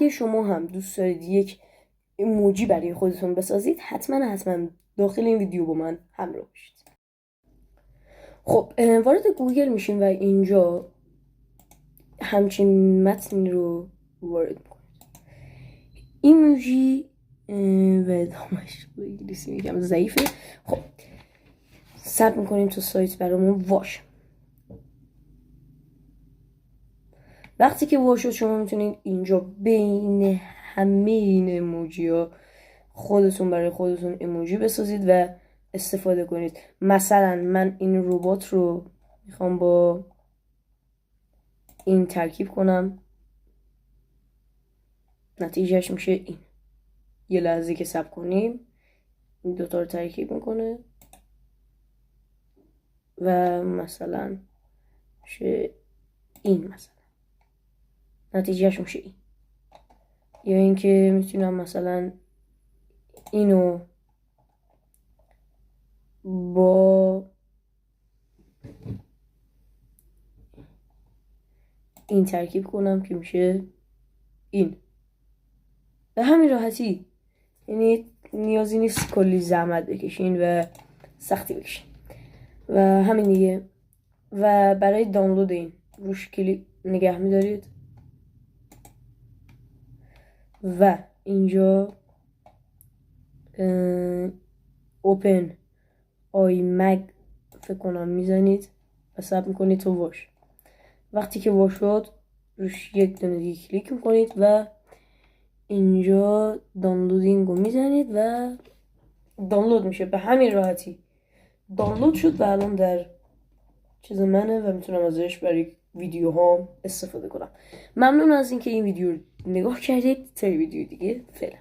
اگه شما هم دوست دارید یک ایموجی برای خودتون بسازید حتما داخل این ویدیو با من همراه باشید. خب وارد گوگل میشیم و اینجا همچین متنی رو وارد میکنید. ایموجی و ادامهش به انگلیسی میگم ضعیفه. خب ثبت میکنیم تو سایت برامون واش. وقتی که واش شد شما میتونید اینجا بین همه این ایموجی ها خودتون برای خودتون ایموجی بسازید و استفاده کنید. مثلا من این ربات رو میخوام با این ترکیب کنم، نتیجهش میشه این. یه لحظه که صبر کنیم این دوتا رو ترکیب میکنه و مثلا میشه این، مثلا نتیجهش میشه این. یا اینکه میتونم مثلا اینو با این ترکیب کنم که میشه این. به همین راحتی، یعنی نیازی نیست کلی زحمت بکشین و سختی بکشین و همین دیگه. و برای دانلود این روش کلیک نگه میدارید و اینجا اوپن آیمگ فکر کنم میزنید و ثبت میکنید تو واش. وقتی که واش شد روش یک دونه دیگه کلیک میکنید و اینجا دانلودینگ رو میزنید و دانلود میشه. به همین راحتی دانلود شد و الان در چیز منه و میتونم ازش برای ویدیوهام استفاده کنم. ممنون از اینکه این ویدیو رو نگاه کردید. تا ویدیو دیگه فعلا.